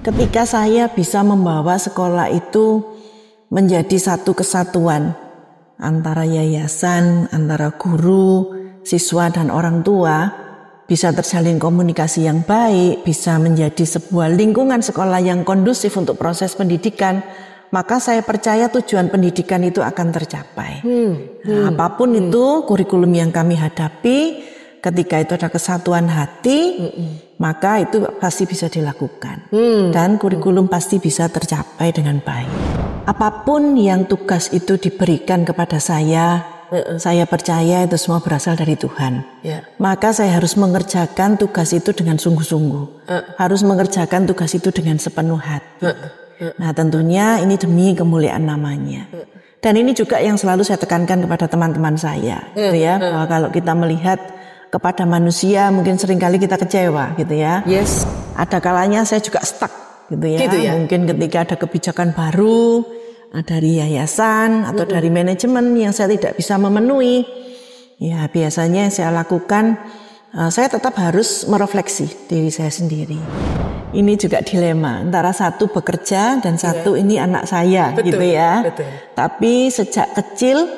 Ketika saya bisa membawa sekolah itu menjadi satu kesatuan antara yayasan, antara guru, siswa dan orang tua, bisa terjalin komunikasi yang baik, bisa menjadi sebuah lingkungan sekolah yang kondusif untuk proses pendidikan, maka saya percaya tujuan pendidikan itu akan tercapai. Apapun itu kurikulum yang kami hadapi, ketika itu ada kesatuan hati, maka itu pasti bisa dilakukan. Dan kurikulum pasti bisa tercapai dengan baik. Apapun yang tugas itu diberikan kepada saya percaya itu semua berasal dari Tuhan. Maka saya harus mengerjakan tugas itu dengan sungguh-sungguh. Harus mengerjakan tugas itu dengan sepenuh hati. Nah, tentunya ini demi kemuliaan namanya. Dan ini juga yang selalu saya tekankan kepada teman-teman saya, gitu ya, bahwa kalau kita melihat kepada manusia mungkin seringkali kita kecewa, gitu ya. Ada kalanya saya juga stuck, gitu ya. Mungkin ketika ada kebijakan baru dari yayasan atau dari manajemen yang saya tidak bisa memenuhi, ya biasanya yang saya lakukan, saya tetap harus merefleksi diri saya sendiri. Ini juga dilema antara satu bekerja dan satu ini anak saya, gitu ya. Tapi sejak kecil,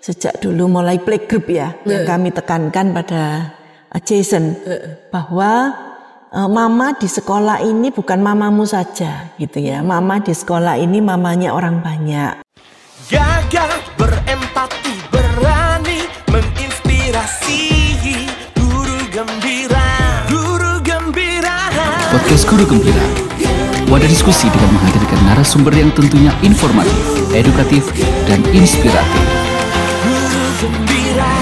sejak dulu mulai playgroup ya, yang kami tekankan pada Jason bahwa mama di sekolah ini bukan mamamu saja, gitu ya. Mama di sekolah ini mamanya orang banyak. Gagah, berempati, berani, menginspirasi. Guru Gembira, Guru Gembira. Podcast Guru Gembira, wadah diskusi dengan menghadirkan narasumber yang tentunya informatif, edukatif, dan inspiratif. Guru Gembira.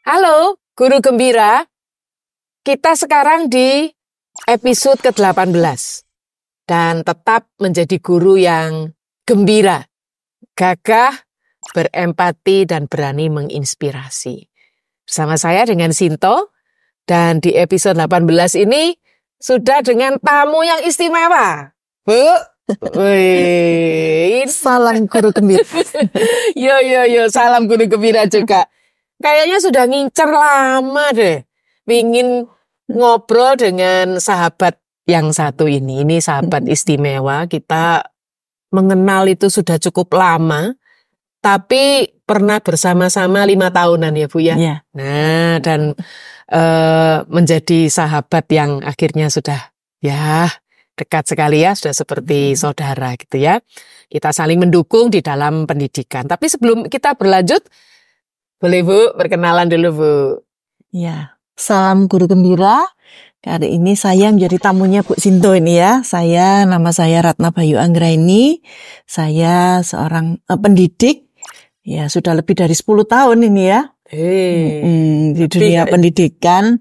Halo, Guru Gembira. Kita sekarang di episode ke-18. Dan tetap menjadi guru yang gembira, gagah, berempati, dan berani menginspirasi. Bersama saya dengan Sinto. Dan di episode 18 ini sudah dengan tamu yang istimewa. Bu. Salam Guru Gembira. Yo, salam Guru Gembira juga. Kayaknya sudah ngincer lama deh. Ingin ngobrol dengan sahabat yang satu ini. Ini sahabat istimewa. Kita mengenal itu sudah cukup lama. Tapi pernah bersama-sama 5 tahunan ya Bu ya. Nah, dan menjadi sahabat yang akhirnya sudah ya dekat sekali ya, sudah seperti saudara gitu ya. Kita saling mendukung di dalam pendidikan. Tapi sebelum kita berlanjut, boleh Bu perkenalan dulu Bu. Ya, salam Guru Gembira. Kali ini saya menjadi tamunya Bu Sinto ini ya. Nama saya Ratna Bayu Anggraini. Saya seorang pendidik. Ya, sudah lebih dari 10 tahun ini ya. Di dunia pendidikan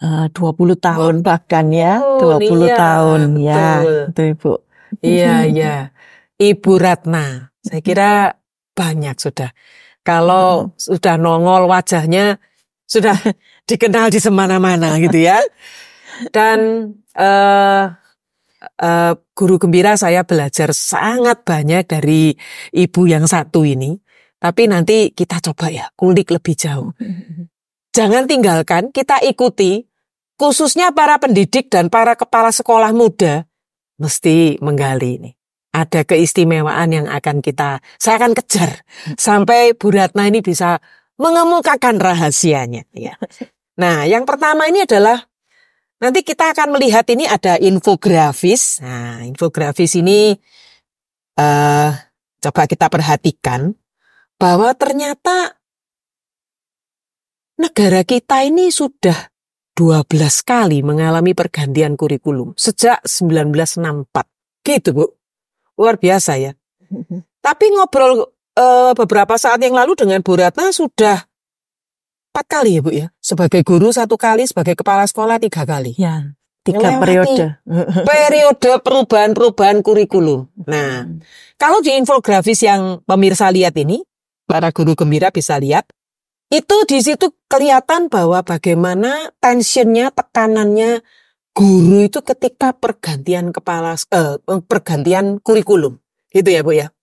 20 tahun bahkan ya. 20 tahun ya. Itu Ibu. Iya. Ibu Ratna. Saya kira banyak sudah. Kalau sudah nongol wajahnya sudah dikenal di semana-mana gitu ya. Dan Guru Gembira saya belajar sangat banyak dari ibu yang satu ini. Tapi nanti kita coba ya kulik lebih jauh. Jangan tinggalkan, kita ikuti. Khususnya para pendidik dan para kepala sekolah muda mesti menggali ini. Ada keistimewaan yang saya akan kejar sampai Bu Ratna ini bisa mengemukakan rahasianya. Ya. Nah, yang pertama ini adalah nanti kita akan melihat ini ada infografis. Nah, infografis ini coba kita perhatikan bahwa ternyata negara kita ini sudah 12 kali mengalami pergantian kurikulum sejak 1964. Gitu Bu. Luar biasa ya. Tapi ngobrol beberapa saat yang lalu dengan Bu Ratna sudah 4 kali ya Bu ya. Sebagai guru 1 kali, sebagai kepala sekolah 3 kali. Ya, 3 periode. Periode perubahan kurikulum. Nah, kalau di infografis yang pemirsa lihat ini, para guru gembira bisa lihat, itu di situ kelihatan bahwa bagaimana tensionnya, tekanannya guru itu ketika pergantian pergantian kurikulum. Gitu ya Bu ya.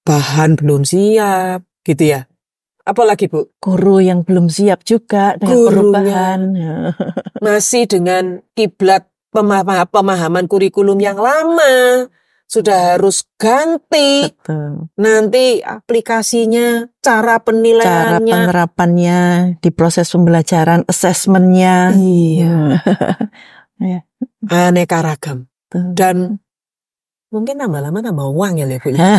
Bahan belum siap, gitu ya. Apalagi Bu? Guru yang belum siap juga dengan Gurunya. perubahan. Masih dengan kiblat pemahaman kurikulum yang lama. Sudah harus ganti. Betul. Nanti aplikasinya, cara Cara penilaiannya. penerapannya di proses pembelajaran, assessment-nya. Iya. Ya, Aneka ragam. betul. Dan mungkin tambah lama tambah uang ya Bu. Ya,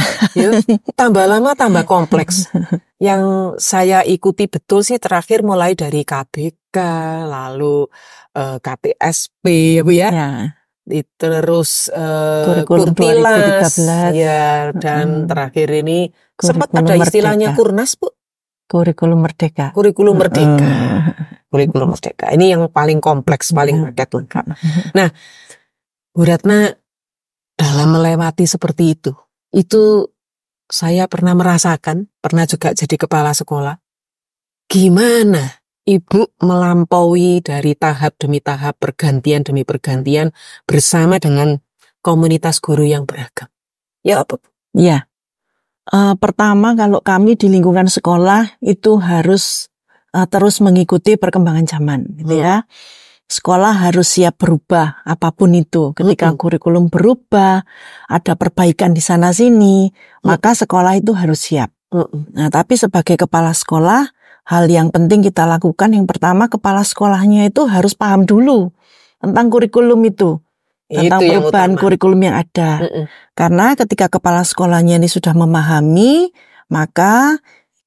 tambah lama tambah kompleks. Yang saya ikuti betul sih terakhir mulai dari KBK, lalu KTSP ya Bu ya. Ya, Terus Kurikulum Kurtilas 2013. ya, dan terakhir ini sempat Kurikulum ada istilahnya Merdeka. Kurnas Bu, Kurikulum Merdeka. kurikulum merdeka. Kurikulum merdeka ini yang paling kompleks, paling paket lengkap. Nah, Bu Ratna dalam melewati seperti itu saya pernah merasakan, pernah juga jadi kepala sekolah. Gimana Ibu melampaui dari tahap demi tahap, pergantian demi pergantian bersama dengan komunitas guru yang beragam? Ya apa? Ya, pertama kalau kami di lingkungan sekolah itu harus terus mengikuti perkembangan zaman, gitu ya. Sekolah harus siap berubah apapun itu. Ketika kurikulum berubah, ada perbaikan di sana sini, maka sekolah itu harus siap. Nah, tapi sebagai kepala sekolah, hal yang penting kita lakukan yang pertama, kepala sekolahnya itu harus paham dulu tentang kurikulum itu. Tentang Itu yang perubahan utama. kurikulum yang ada. Karena ketika kepala sekolahnya ini sudah memahami, maka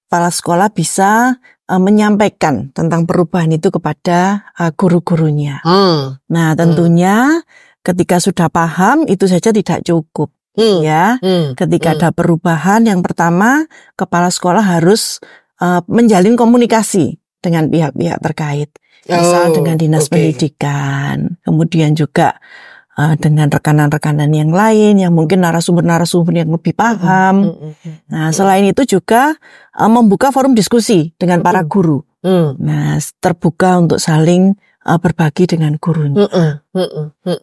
kepala sekolah bisa menyampaikan tentang perubahan itu kepada guru-gurunya. Nah, tentunya ketika sudah paham itu saja tidak cukup. Ya, ketika ada perubahan, yang pertama kepala sekolah harus menjalin komunikasi dengan pihak-pihak terkait. Misal dengan dinas pendidikan, kemudian juga dengan rekan-rekan yang lain yang mungkin narasumber-narasumber yang lebih paham. Nah, selain itu juga membuka forum diskusi dengan para guru. Nah, terbuka untuk saling berbagi dengan gurunya.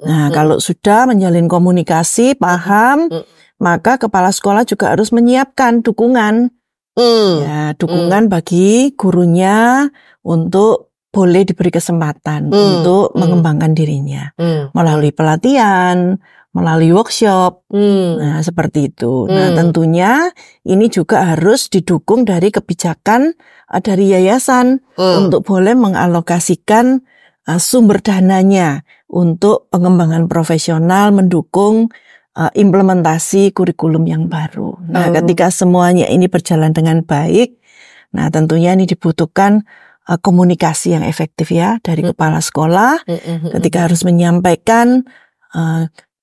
Nah, kalau sudah menjalin komunikasi, paham, maka kepala sekolah juga harus menyiapkan dukungan. Ya, dukungan bagi gurunya untuk boleh diberi kesempatan untuk mengembangkan dirinya melalui pelatihan, melalui workshop. Nah, seperti itu. Nah, tentunya ini juga harus didukung dari kebijakan dari yayasan untuk boleh mengalokasikan sumber dananya untuk pengembangan profesional, mendukung implementasi kurikulum yang baru. Nah, ketika semuanya ini berjalan dengan baik, nah tentunya ini dibutuhkan komunikasi yang efektif ya dari kepala sekolah ketika harus menyampaikan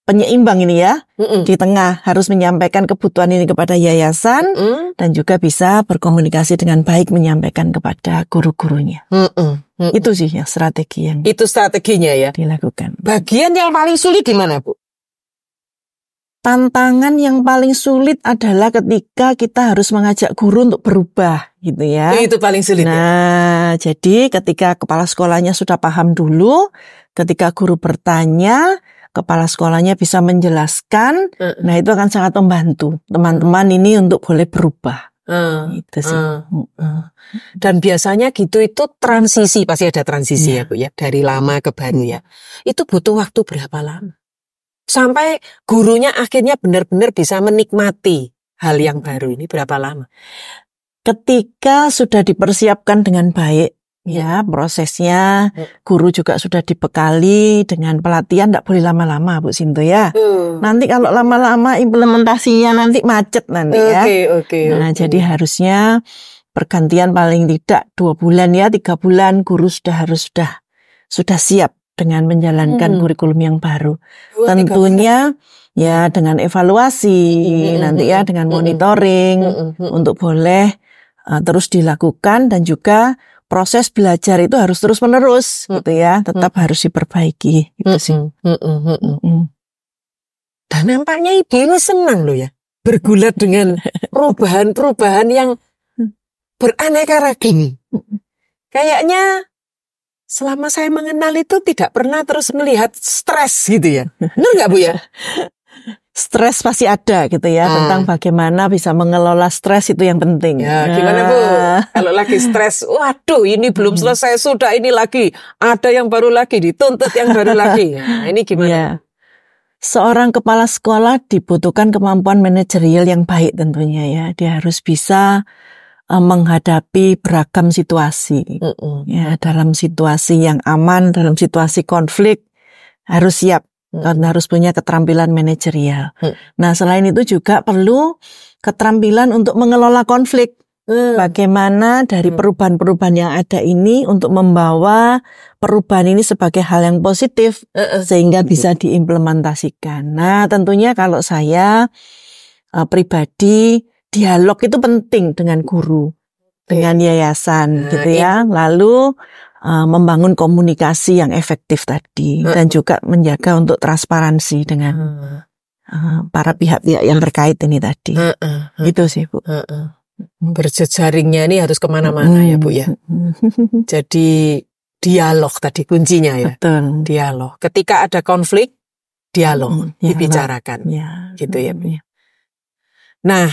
penyeimbang ini ya, di tengah harus menyampaikan kebutuhan ini kepada yayasan dan juga bisa berkomunikasi dengan baik menyampaikan kepada guru-gurunya. Itu sih yang strategi yang Itu strateginya ya. dilakukan. Bagian yang paling sulit di mana, Bu? Tantangan yang paling sulit adalah ketika kita harus mengajak guru untuk berubah gitu ya. Itu paling sulit ya. Nah, jadi ketika kepala sekolahnya sudah paham dulu, ketika guru bertanya, kepala sekolahnya bisa menjelaskan, nah itu akan sangat membantu teman-teman ini untuk boleh berubah. Gitu sih. Dan biasanya gitu itu transisi, pasti ada transisi ya Bu ya, dari lama ke baru ya. Itu butuh waktu berapa lama? Sampai gurunya akhirnya benar-benar bisa menikmati hal yang baru ini berapa lama? Ketika sudah dipersiapkan dengan baik, ya prosesnya, guru juga sudah dibekali dengan pelatihan, tidak boleh lama-lama Bu Sinto ya. Nanti kalau lama-lama implementasinya nanti macet nanti ya. Nah, jadi harusnya pergantian paling tidak 2 bulan ya, 3 bulan guru sudah siap dengan menjalankan kurikulum yang baru. Tentunya ya dengan evaluasi nanti ya, dengan monitoring untuk boleh terus dilakukan, dan juga proses belajar itu harus terus menerus gitu ya, tetap harus diperbaiki gitu sih. Dan nampaknya Ibu ini senang loh ya, bergulat dengan perubahan-perubahan yang beraneka ragam. Kayaknya selama saya mengenal itu tidak pernah terus melihat stres gitu ya. Benar nggak Bu ya? stres pasti ada gitu ya, tentang bagaimana bisa mengelola stres itu yang penting. Ya, gimana Bu? Kalau lagi stres, waduh ini belum selesai sudah ini lagi, ada yang baru lagi, dituntut yang baru lagi. Nah, ini gimana? Ya. Seorang kepala sekolah dibutuhkan kemampuan manajerial yang baik tentunya ya. Dia harus bisa menghadapi beragam situasi. Ya, dalam situasi yang aman, dalam situasi konflik harus siap dan harus punya keterampilan manajerial. Nah, selain itu juga perlu keterampilan untuk mengelola konflik. Bagaimana dari perubahan-perubahan yang ada ini untuk membawa perubahan ini sebagai hal yang positif sehingga bisa diimplementasikan. Nah, tentunya kalau saya pribadi, dialog itu penting dengan guru, dengan yayasan gitu ya. Lalu membangun komunikasi yang efektif tadi dan juga menjaga untuk transparansi dengan para pihak-pihak yang terkait ini tadi. Itu sih, Bu. Berjejaringnya ini harus kemana-mana ya Bu ya. Jadi dialog tadi kuncinya ya. Betul. Dialog. Ketika ada konflik, dialog, dibicarakan. Gitu ya Bu. Nah,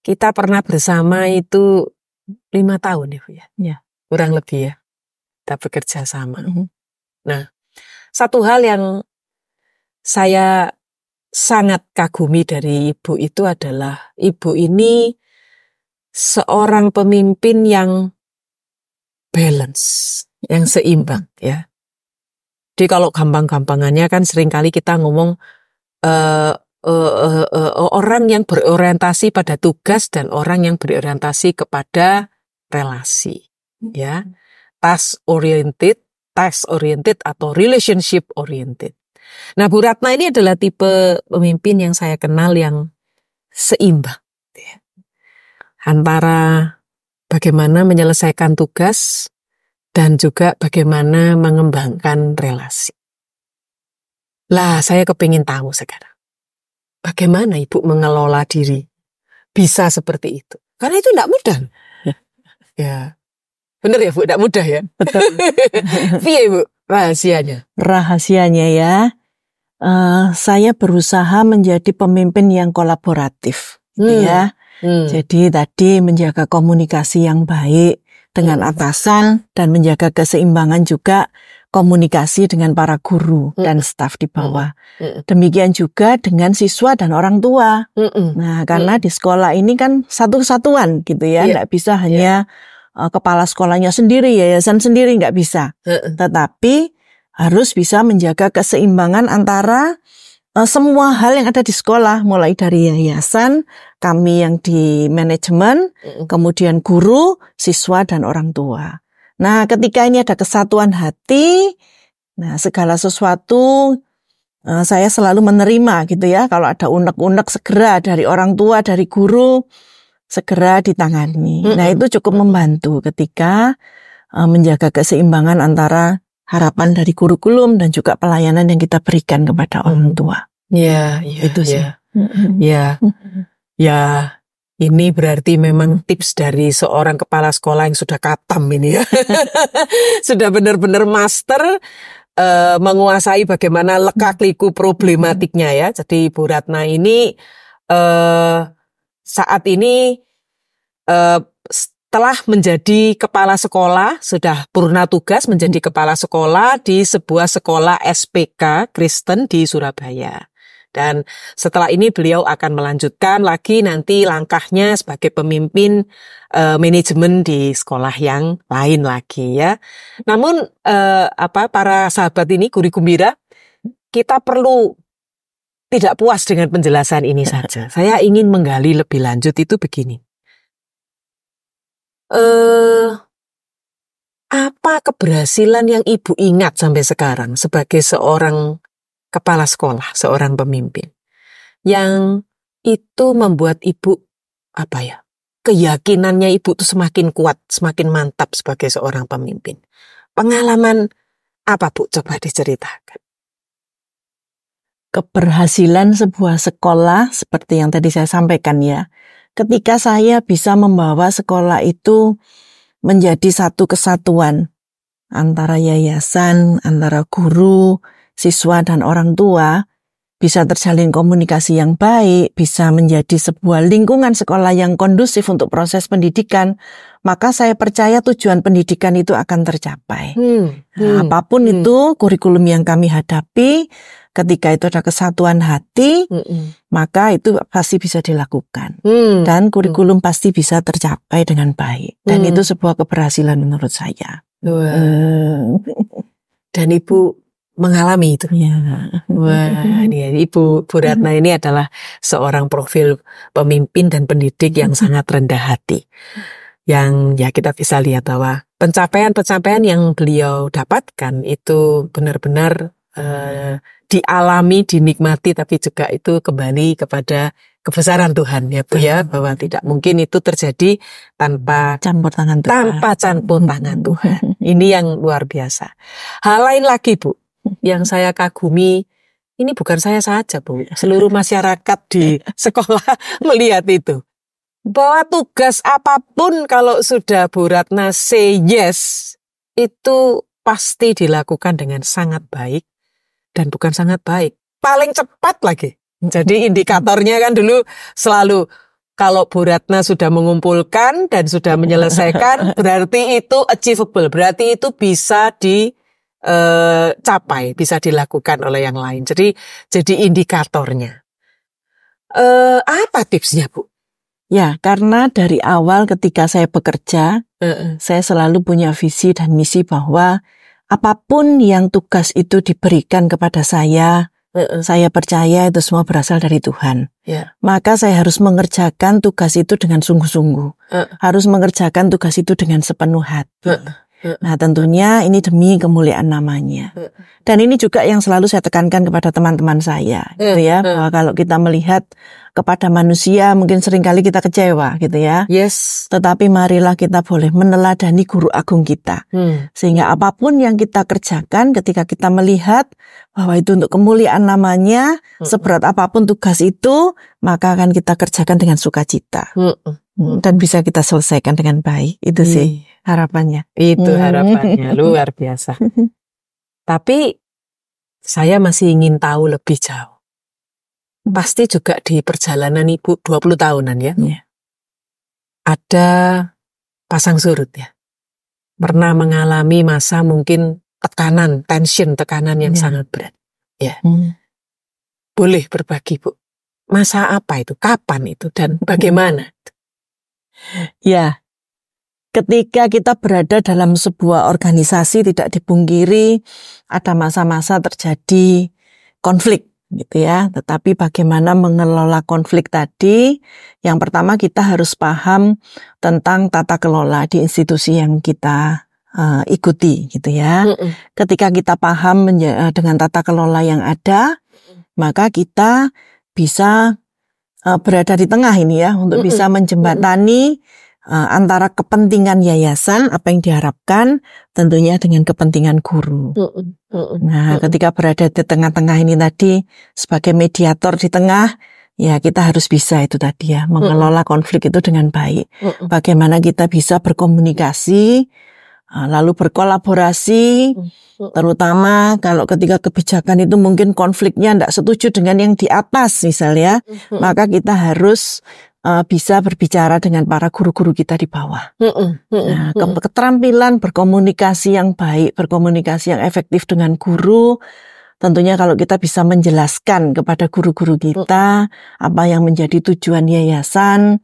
kita pernah bersama itu 5 tahun ya Bu ya. Kurang lebih ya. Kita bekerja sama. Nah, satu hal yang saya sangat kagumi dari Ibu itu adalah Ibu ini seorang pemimpin yang balance, yang seimbang ya. Jadi kalau gampang-gampangannya kan seringkali kita ngomong orang yang berorientasi pada tugas dan orang yang berorientasi kepada relasi ya. Task oriented atau relationship oriented. Nah, Bu Ratna ini adalah tipe pemimpin yang saya kenal yang seimbang ya. Antara bagaimana menyelesaikan tugas dan juga bagaimana mengembangkan relasi. Lah, saya kepingin tahu sekarang, bagaimana Ibu mengelola diri bisa seperti itu? Karena itu tidak mudah. Ya, benar ya Bu, tidak mudah ya. Betul. Piye Bu rahasianya? Rahasianya ya, saya berusaha menjadi pemimpin yang kolaboratif, ya. Jadi tadi menjaga komunikasi yang baik dengan atasan dan menjaga keseimbangan juga komunikasi dengan para guru dan staf di bawah. Demikian juga dengan siswa dan orang tua. Nah, karena di sekolah ini kan satu kesatuan gitu ya, nggak bisa hanya kepala sekolahnya sendiri, yayasan sendiri, nggak bisa. Tetapi harus bisa menjaga keseimbangan antara semua hal yang ada di sekolah, mulai dari yayasan, kami yang di manajemen, kemudian guru, siswa, dan orang tua. Nah, ketika ini ada kesatuan hati, nah segala sesuatu saya selalu menerima gitu ya. Kalau ada unek-unek segera dari orang tua, dari guru, segera ditangani. Nah, itu cukup membantu ketika menjaga keseimbangan antara harapan dari kurikulum dan juga pelayanan yang kita berikan kepada orang tua. Ya, itu sih. Ya, ini berarti memang tips dari seorang kepala sekolah yang sudah katam ini ya. Sudah benar-benar master menguasai bagaimana lekak-liku problematiknya ya. Jadi Bu Ratna ini saat ini setelah menjadi kepala sekolah, sudah purna tugas menjadi kepala sekolah di sebuah sekolah SPK Kristen di Surabaya. Dan setelah ini beliau akan melanjutkan lagi nanti langkahnya sebagai pemimpin manajemen di sekolah yang lain lagi ya. Namun para sahabat ini Guru Gembira, kita perlu tidak puas dengan penjelasan ini saja. Saya ingin menggali lebih lanjut itu begini. Apa keberhasilan yang Ibu ingat sampai sekarang sebagai seorang kepala sekolah, seorang pemimpin, yang itu membuat Ibu keyakinannya Ibu itu semakin kuat, semakin mantap sebagai seorang pemimpin? Pengalaman apa Bu? Coba diceritakan. Keberhasilan sebuah sekolah seperti yang tadi saya sampaikan ya. Ketika saya bisa membawa sekolah itu menjadi satu kesatuan antara yayasan, antara guru, siswa, dan orang tua, bisa terjalin komunikasi yang baik, bisa menjadi sebuah lingkungan sekolah yang kondusif untuk proses pendidikan, maka saya percaya tujuan pendidikan itu akan tercapai. Nah, apapun itu kurikulum yang kami hadapi, ketika itu ada kesatuan hati, maka itu pasti bisa dilakukan. Dan kurikulum pasti bisa tercapai dengan baik. Dan itu sebuah keberhasilan menurut saya. Dan Ibu mengalami itu. Ya. Wah, ini Ibu Ratna ini adalah seorang profil pemimpin dan pendidik yang sangat rendah hati. Yang ya kita bisa lihat bahwa pencapaian-pencapaian yang beliau dapatkan itu benar-benar dialami, dinikmati, tapi juga itu kembali kepada kebesaran Tuhan ya Bu ya, bahwa tidak mungkin itu terjadi tanpa campur tangan Tuhan. Tanpa campur tangan Tuhan. Ini yang luar biasa. Hal lain lagi Bu, yang saya kagumi, ini bukan saya saja Bu, seluruh masyarakat di sekolah melihat itu. Bahwa tugas apapun kalau sudah Bu Ratna say yes, itu pasti dilakukan dengan sangat baik. Dan bukan sangat baik, paling cepat lagi. Jadi indikatornya kan dulu selalu kalau Bu Ratna sudah mengumpulkan dan sudah menyelesaikan, berarti itu achievable, berarti itu bisa dicapai, bisa dilakukan oleh yang lain. Jadi indikatornya. Apa tipsnya Bu? Ya, karena dari awal ketika saya bekerja, saya selalu punya visi dan misi bahwa apapun yang tugas itu diberikan kepada saya percaya itu semua berasal dari Tuhan. Maka saya harus mengerjakan tugas itu dengan sungguh-sungguh. Harus mengerjakan tugas itu dengan sepenuh hati. Nah, tentunya ini demi kemuliaan namanya. Dan ini juga yang selalu saya tekankan kepada teman-teman saya, gitu ya, bahwa kalau kita melihat kepada manusia mungkin seringkali kita kecewa, gitu ya. Yes. Tetapi marilah kita boleh meneladani guru agung kita. Sehingga apapun yang kita kerjakan ketika kita melihat bahwa itu untuk kemuliaan namanya, seberat apapun tugas itu, maka akan kita kerjakan dengan sukacita. Dan bisa kita selesaikan dengan baik. Itu sih harapannya. Itu harapannya, luar biasa. Tapi saya masih ingin tahu lebih jauh. Pasti juga di perjalanan Ibu 20 tahunan ya. Ada pasang surut ya. Pernah mengalami masa mungkin tekanan yang sangat berat. Ya. Boleh berbagi Bu. Masa apa itu? Kapan itu? Dan bagaimana? Ya, ketika kita berada dalam sebuah organisasi tidak dipungkiri ada masa-masa terjadi konflik gitu ya. Tetapi bagaimana mengelola konflik tadi? Yang pertama kita harus paham tentang tata kelola di institusi yang kita ikuti gitu ya. Ketika kita paham dengan tata kelola yang ada, maka kita bisa berada di tengah ini ya, untuk bisa menjembatani antara kepentingan yayasan, apa yang diharapkan, tentunya dengan kepentingan guru. Nah, ketika berada di tengah-tengah ini tadi, sebagai mediator di tengah, ya kita harus bisa itu tadi ya, mengelola konflik itu dengan baik. Bagaimana kita bisa berkomunikasi, lalu berkolaborasi, terutama kalau ketika kebijakan itu mungkin konfliknya tidak setuju dengan yang di atas misalnya, maka kita harus bisa berbicara dengan para guru-guru kita di bawah. Nah, keterampilan berkomunikasi yang baik, berkomunikasi yang efektif dengan guru, tentunya kalau kita bisa menjelaskan kepada guru-guru kita apa yang menjadi tujuan yayasan,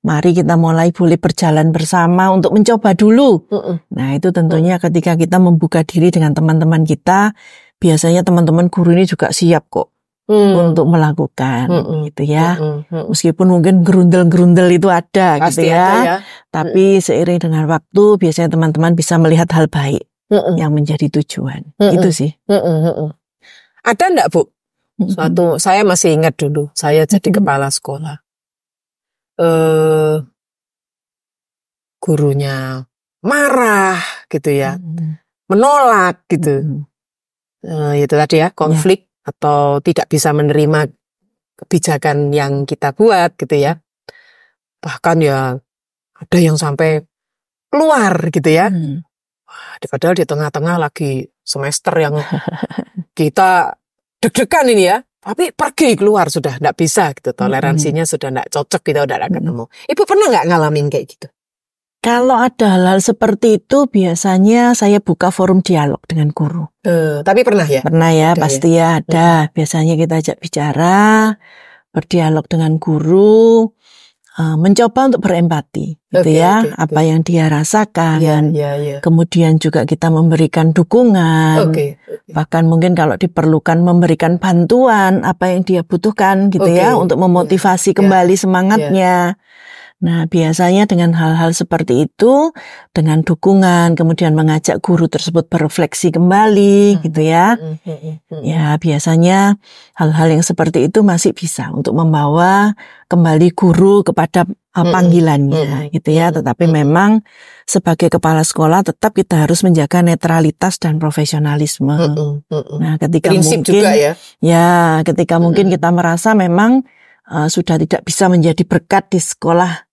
mari kita mulai boleh berjalan bersama untuk mencoba dulu. Nah, itu tentunya ketika kita membuka diri dengan teman-teman kita, biasanya teman-teman guru ini juga siap kok untuk melakukan gitu ya. Meskipun mungkin gerundel-gerundel itu ada pasti gitu ada, ya. Tapi seiring dengan waktu biasanya teman-teman bisa melihat hal baik yang menjadi tujuan. Itu sih. Ada enggak Bu? Suatu, saya masih ingat dulu, saya jadi kepala sekolah. Gurunya marah gitu ya, menolak gitu. Itu tadi ya, konflik atau tidak bisa menerima kebijakan yang kita buat gitu ya. Bahkan ya ada yang sampai keluar gitu ya. Padahal di tengah-tengah lagi semester yang kita deg-degan ini ya. Tapi pergi keluar sudah nggak bisa gitu, toleransinya sudah nggak cocok gitu, udah ketemu. Ibu pernah nggak ngalamin kayak gitu? Kalau ada hal-hal seperti itu, biasanya saya buka forum dialog dengan guru. Tapi pernah ya? Pernah ya, Ada pasti ya ada. Biasanya kita ajak bicara, berdialog dengan guru, mencoba untuk berempati, gitu ya, apa yang dia rasakan. Iya. Kemudian juga kita memberikan dukungan, bahkan mungkin kalau diperlukan memberikan bantuan apa yang dia butuhkan, gitu ya, untuk memotivasi kembali semangatnya. Nah, biasanya dengan hal-hal seperti itu, dengan dukungan, kemudian mengajak guru tersebut berefleksi kembali, gitu ya. Ya, biasanya hal-hal yang seperti itu masih bisa untuk membawa kembali guru kepada panggilannya, gitu ya. Tetapi memang sebagai kepala sekolah tetap kita harus menjaga netralitas dan profesionalisme. Nah, ketika prinsip mungkin, juga ya. Ketika mungkin kita merasa memang sudah tidak bisa menjadi berkat di sekolah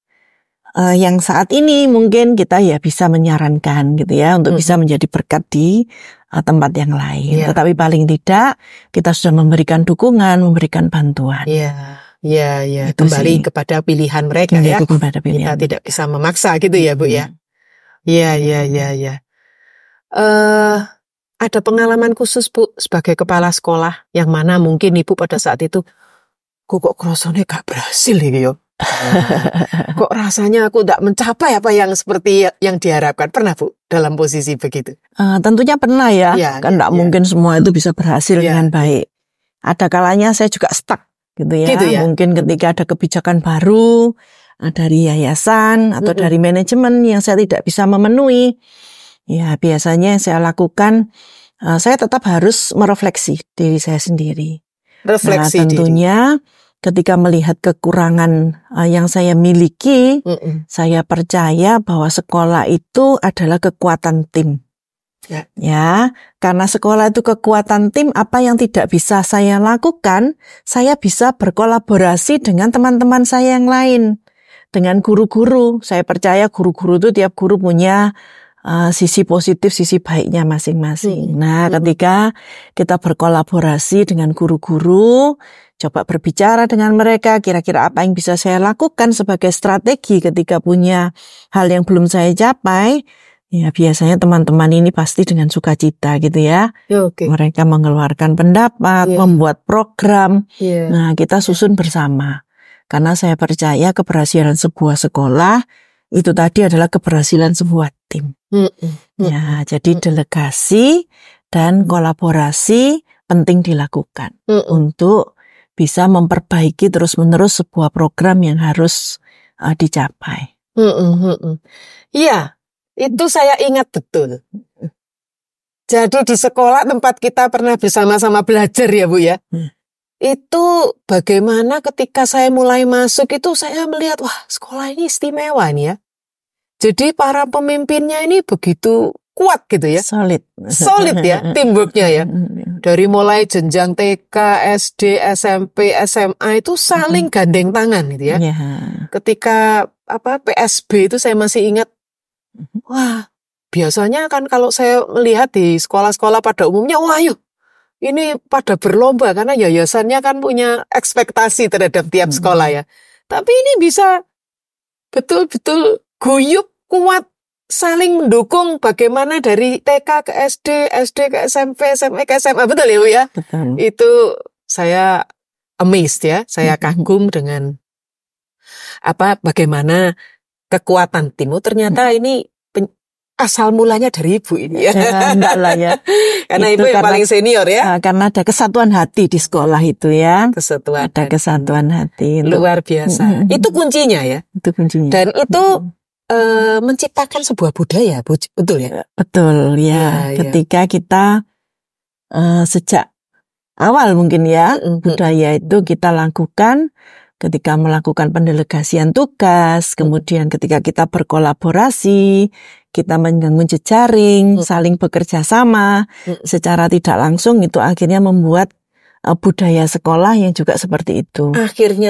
yang saat ini, mungkin kita ya bisa menyarankan gitu ya untuk bisa menjadi berkat di tempat yang lain. Tetapi paling tidak kita sudah memberikan dukungan, memberikan bantuan. Iya. Kembali kepada pilihan mereka ya. Kepada pilihan. Kita tidak bisa memaksa gitu ya Bu ya. Iya. Ada pengalaman khusus Bu sebagai kepala sekolah yang mana mungkin Ibu pada saat itu kok kerasanya gak berhasil ya. Kok rasanya aku tidak mencapai apa yang seperti yang diharapkan. Pernah Bu dalam posisi begitu? Tentunya pernah ya. Kan tidak mungkin semua itu bisa berhasil dengan baik. Ada kalanya saya juga stuck gitu ya. Mungkin ketika ada kebijakan baru dari yayasan atau dari manajemen yang saya tidak bisa memenuhi. Ya, biasanya yang saya lakukan, saya tetap harus merefleksi diri saya sendiri. Refleksi tentunya ketika melihat kekurangan yang saya miliki, saya percaya bahwa sekolah itu adalah kekuatan tim. Ya, karena sekolah itu kekuatan tim, apa yang tidak bisa saya lakukan, saya bisa berkolaborasi dengan teman-teman saya yang lain, dengan guru-guru. Saya percaya guru-guru itu tiap guru punya sisi positif, sisi baiknya masing-masing. Nah, ketika kita berkolaborasi dengan guru-guru, coba berbicara dengan mereka, kira-kira apa yang bisa saya lakukan sebagai strategi ketika punya hal yang belum saya capai. Ya, biasanya teman-teman ini pasti dengan sukacita gitu ya. Mereka mengeluarkan pendapat, membuat program. Nah, kita susun bersama. Karena saya percaya keberhasilan sebuah sekolah itu tadi adalah keberhasilan sebuah tim. Ya, jadi delegasi dan kolaborasi penting dilakukan untuk bisa memperbaiki terus-menerus sebuah program yang harus dicapai. Iya, itu saya ingat betul. Jadi di sekolah tempat kita pernah bersama-sama belajar ya Bu ya. Itu bagaimana ketika saya mulai masuk itu saya melihat, wah sekolah ini istimewa nih ya. Jadi para pemimpinnya ini begitu kuat gitu ya. Solid ya teamworknya ya. Dari mulai jenjang TK, SD, SMP, SMA itu saling gandeng tangan gitu ya. Ketika PSB itu saya masih ingat, wah biasanya kan kalau saya melihat di sekolah-sekolah pada umumnya, wah yuk ini pada berlomba karena yayasannya kan punya ekspektasi terhadap tiap sekolah ya. Tapi ini bisa betul-betul guyup, kuat, saling mendukung bagaimana dari TK ke SD, SD ke SMP, SMP ke SMA. Betul ya Bu ya? Betul. Itu saya amazed ya, saya kagum dengan bagaimana kekuatan tim. Ternyata ini asal mulanya dari Ibu ini ya. Enggak lah ya. Karena Ibu yang paling senior ya. Karena ada kesatuan hati di sekolah itu ya. Ada kesatuan hati. Luar biasa. Itu kuncinya ya. Itu kuncinya. Dan itu menciptakan sebuah budaya, betul ya? Betul ya. Ketika kita sejak awal mungkin ya, budaya itu kita lakukan ketika melakukan pendelegasian tugas, kemudian ketika kita berkolaborasi, kita membangun jejaring, saling bekerja sama, secara tidak langsung itu akhirnya membuat budaya sekolah yang juga seperti itu.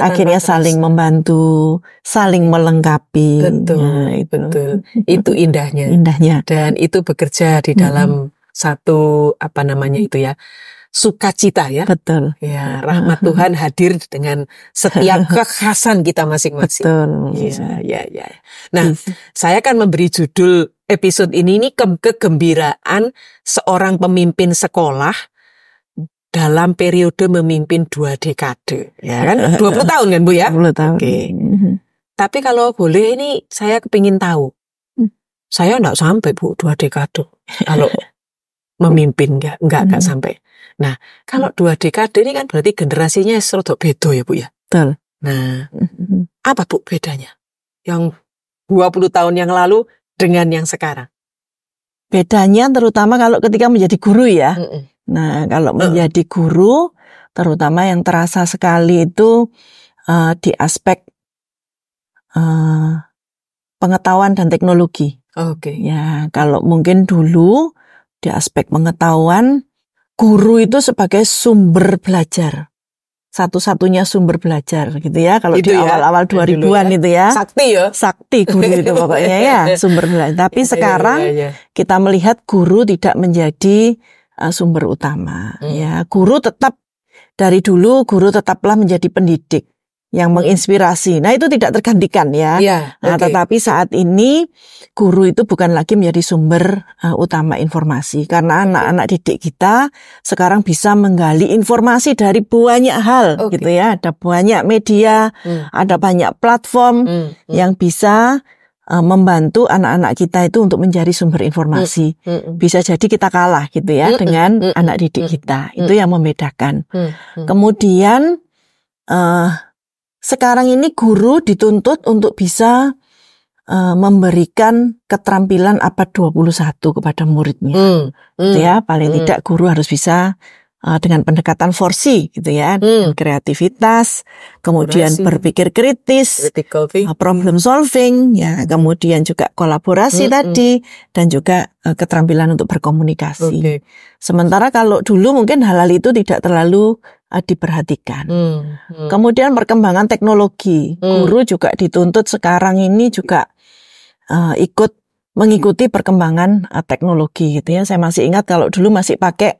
Akhirnya saling membantu, saling melengkapi. Betul. Itu indahnya. Indahnya. Dan itu bekerja di dalam satu sukacita ya. Betul. Ya, rahmat Tuhan hadir dengan setiap kekhasan kita masing-masing. Betul. Ya. Nah, saya akan memberi judul episode ini kegembiraan seorang pemimpin sekolah dalam periode memimpin 2 dekade. Ya kan? 20 tahun kan Bu ya? 20 tahun. Oke. Tapi kalau boleh ini saya kepingin tahu. Saya enggak sampai Bu 2 dekade. Kalau memimpin enggak sampai. Nah, kalau 2 dekade ini kan berarti generasinya sedikit beda ya Bu ya? Betul. Nah, apa Bu bedanya? Yang 20 tahun yang lalu dengan yang sekarang? Bedanya terutama kalau ketika menjadi guru ya. Nah, kalau menjadi guru, terutama yang terasa sekali itu di aspek pengetahuan dan teknologi. Oke. Ya, kalau mungkin dulu di aspek pengetahuan, guru itu sebagai sumber belajar. Satu-satunya sumber belajar gitu ya. Kalau Itu di awal-awal 2000-an ya. itu ya. Sakti ya. Sakti guru itu pokoknya ya, sumber belajar. Tapi sekarang kita melihat guru tidak menjadi sumber utama. Ya, guru tetap dari dulu guru tetaplah menjadi pendidik yang menginspirasi. Nah, itu tidak tergantikan ya. Nah, tetapi saat ini guru itu bukan lagi menjadi sumber utama informasi karena anak-anak didik kita sekarang bisa menggali informasi dari banyak hal gitu ya. Ada banyak media, ada banyak platform yang bisa membantu anak-anak kita itu untuk mencari sumber informasi. Bisa jadi kita kalah gitu ya dengan anak didik kita. Itu yang membedakan. Kemudian sekarang ini guru dituntut untuk bisa memberikan keterampilan abad 21 kepada muridnya. Gitu ya, paling tidak guru harus bisa dengan pendekatan 4C gitu ya, kreativitas, kemudian berpikir kritis, problem solving, ya, kemudian juga kolaborasi tadi, dan juga keterampilan untuk berkomunikasi. Sementara kalau dulu mungkin hal-hal itu tidak terlalu diperhatikan. Kemudian perkembangan teknologi, guru juga dituntut sekarang ini juga ikut mengikuti perkembangan teknologi gitu ya. Saya masih ingat kalau dulu masih pakai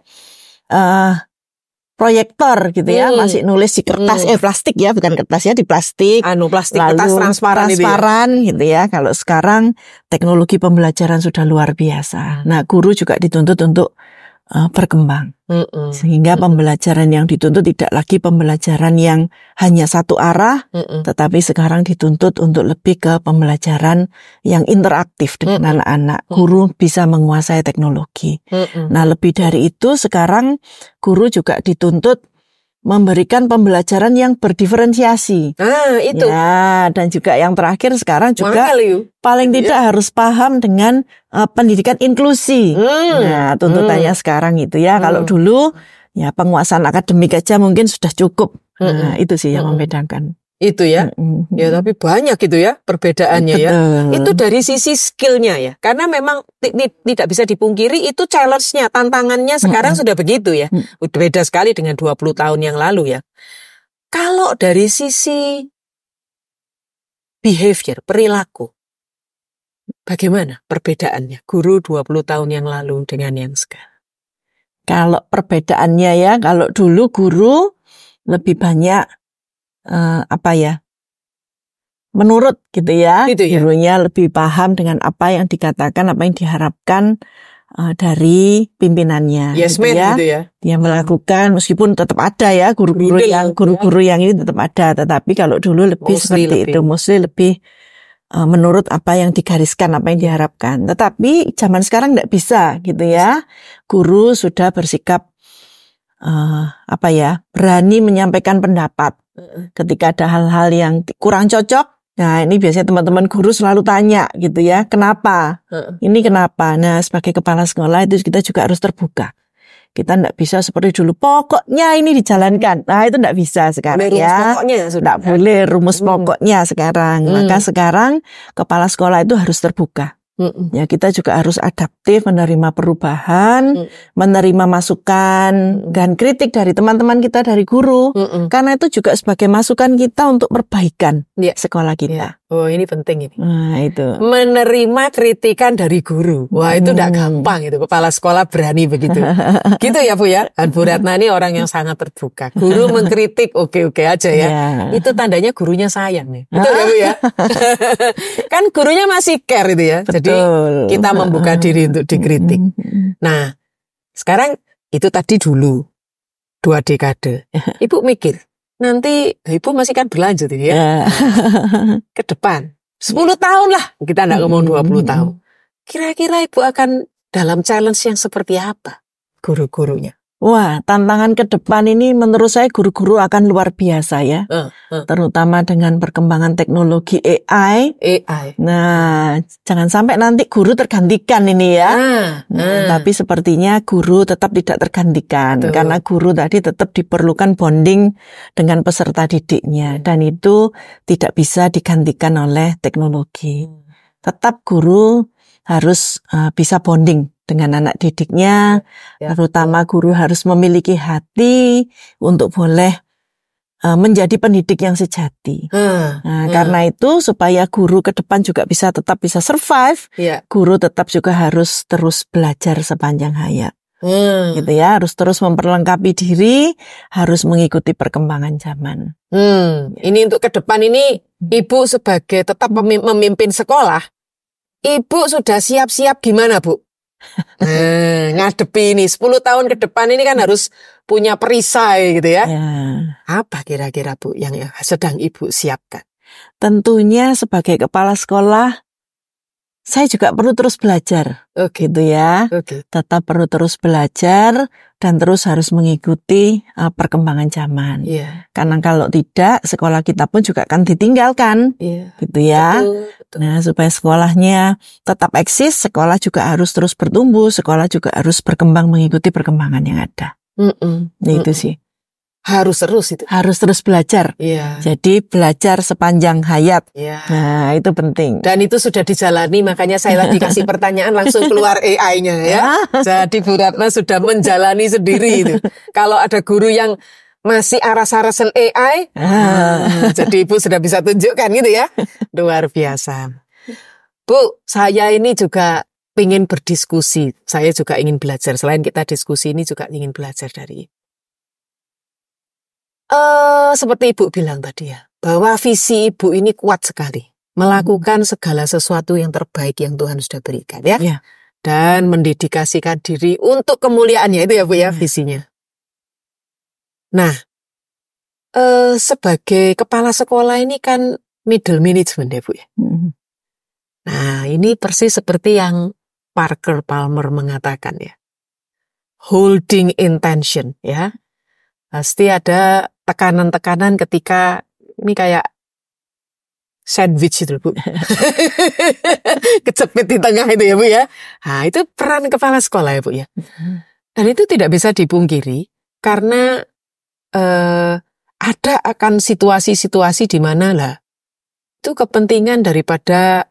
proyektor gitu ya, masih nulis di kertas plastik ya, bukan kertas ya, di plastik. Plastik lalu kertas transparan gitu ya. Kalau sekarang teknologi pembelajaran sudah luar biasa. Nah, guru juga dituntut untuk berkembang. Sehingga pembelajaran yang dituntut tidak lagi pembelajaran yang hanya satu arah, tetapi sekarang dituntut untuk lebih ke pembelajaran yang interaktif dengan anak-anak. Guru bisa menguasai teknologi. Nah, lebih dari itu sekarang guru juga dituntut memberikan pembelajaran yang berdiferensiasi. Itu. Ya, dan juga yang terakhir sekarang juga paling tidak harus paham dengan pendidikan inklusi. Nah, tuntutannya sekarang itu ya. Kalau dulu ya penguasaan akademik aja mungkin sudah cukup. Nah, itu sih yang membedakan. Itu ya. Ya, tapi banyak gitu ya perbedaannya ya. Itu dari sisi skillnya ya. Karena memang tidak bisa dipungkiri itu challenge-nya, tantangannya sekarang sudah begitu ya. Udah beda sekali dengan 20 tahun yang lalu ya. Kalau dari sisi behavior, perilaku, bagaimana perbedaannya guru 20 tahun yang lalu dengan yang sekarang? Kalau perbedaannya ya, kalau dulu guru lebih banyak menurut gitu ya, gurunya lebih paham dengan apa yang dikatakan, apa yang diharapkan dari pimpinannya. Yes, gitu ya. Dia melakukan meskipun tetap ada ya guru-guru yang ini tetap ada, tetapi kalau dulu lebih seperti itu, mostly lebih menurut apa yang digariskan, apa yang diharapkan. Tetapi zaman sekarang tidak bisa gitu ya. Guru sudah bersikap berani menyampaikan pendapat ketika ada hal-hal yang kurang cocok. Nah, ini biasanya teman-teman guru selalu tanya gitu ya, kenapa? Ini kenapa? Nah, sebagai kepala sekolah itu kita juga harus terbuka. Kita tidak bisa seperti dulu, pokoknya ini dijalankan. Nah, itu tidak bisa sekarang ya. Tidak boleh rumus pokoknya sekarang. Maka sekarang kepala sekolah itu harus terbuka. Ya, kita juga harus adaptif, menerima perubahan, menerima masukan dan kritik dari teman-teman kita, dari guru. Karena itu juga sebagai masukan kita untuk perbaikan sekolah kita. Oh, ini penting ini. Nah, itu. Menerima kritikan dari guru. Wah, itu tidak gampang itu. Kepala sekolah berani begitu. Gitu ya, Bu ya. Dan Bu Ratna ini orang yang sangat terbuka. Guru mengkritik, oke-oke aja ya. Itu tandanya gurunya sayang nih. Betul ya, Bu ya? Kan gurunya masih care itu ya. Betul. Jadi kita membuka diri untuk dikritik. Nah, sekarang itu tadi dulu 2 dekade. Ibu mikir, nanti Ibu masih kan berlanjut ya. Ke depan 10 tahun lah. Kita enggak ngomong 20 tahun. Kira-kira Ibu akan dalam challenge yang seperti apa guru-gurunya? Wah, tantangan ke depan ini menurut saya guru-guru akan luar biasa ya. Terutama dengan perkembangan teknologi AI. Nah, jangan sampai nanti guru tergantikan ini ya. Tapi sepertinya guru tetap tidak tergantikan. Karena guru tadi tetap diperlukan bonding dengan peserta didiknya. Dan itu tidak bisa digantikan oleh teknologi. Tetap guru harus bisa bonding dengan anak didiknya, terutama guru harus memiliki hati untuk boleh menjadi pendidik yang sejati. Karena itu supaya guru ke depan juga tetap bisa survive, guru tetap juga harus terus belajar sepanjang hayat. Gitu ya, harus terus memperlengkapi diri, harus mengikuti perkembangan zaman. Ini untuk ke depan ini, Ibu sebagai tetap memimpin sekolah, Ibu sudah siap-siap gimana, Bu? Ngadepi ini 10 tahun ke depan ini kan harus punya perisai gitu ya. Apa kira-kira Bu yang sedang Ibu siapkan? Tentunya sebagai kepala sekolah saya juga perlu terus belajar, gitu ya. Tetap perlu terus belajar dan terus harus mengikuti perkembangan zaman. Karena kalau tidak, sekolah kita pun juga akan ditinggalkan, gitu ya. Betul. Nah, supaya sekolahnya tetap eksis, sekolah juga harus terus bertumbuh, sekolah juga harus berkembang mengikuti perkembangan yang ada. Itu sih. Harus terus itu. Harus terus belajar. Jadi belajar sepanjang hayat. Nah, itu penting. Dan itu sudah dijalani, makanya saya lagi kasih pertanyaan langsung keluar AI-nya ya. Jadi Bu Ratna sudah menjalani sendiri itu. Kalau ada guru yang masih aras-arasan AI, jadi Ibu sudah bisa tunjukkan gitu ya. Luar biasa. Bu, saya ini juga ingin berdiskusi. Saya juga ingin belajar. Selain kita diskusi ini juga ingin belajar dari seperti Ibu bilang tadi ya, bahwa visi Ibu ini kuat sekali. Melakukan segala sesuatu yang terbaik yang Tuhan sudah berikan ya. Dan mendedikasikan diri untuk kemuliaannya itu ya Bu ya, visinya. Nah, sebagai kepala sekolah ini kan middle management ya Bu ya. Nah, ini persis seperti yang Parker Palmer mengatakan ya. Holding intention ya. Pasti ada tekanan-tekanan ketika ini kayak sandwich itu Bu. Kecepit di tengah itu ya Bu ya. Nah, itu peran kepala sekolah ya Bu ya. Dan itu tidak bisa dipungkiri karena ada akan situasi-situasi di mana lah itu kepentingan daripada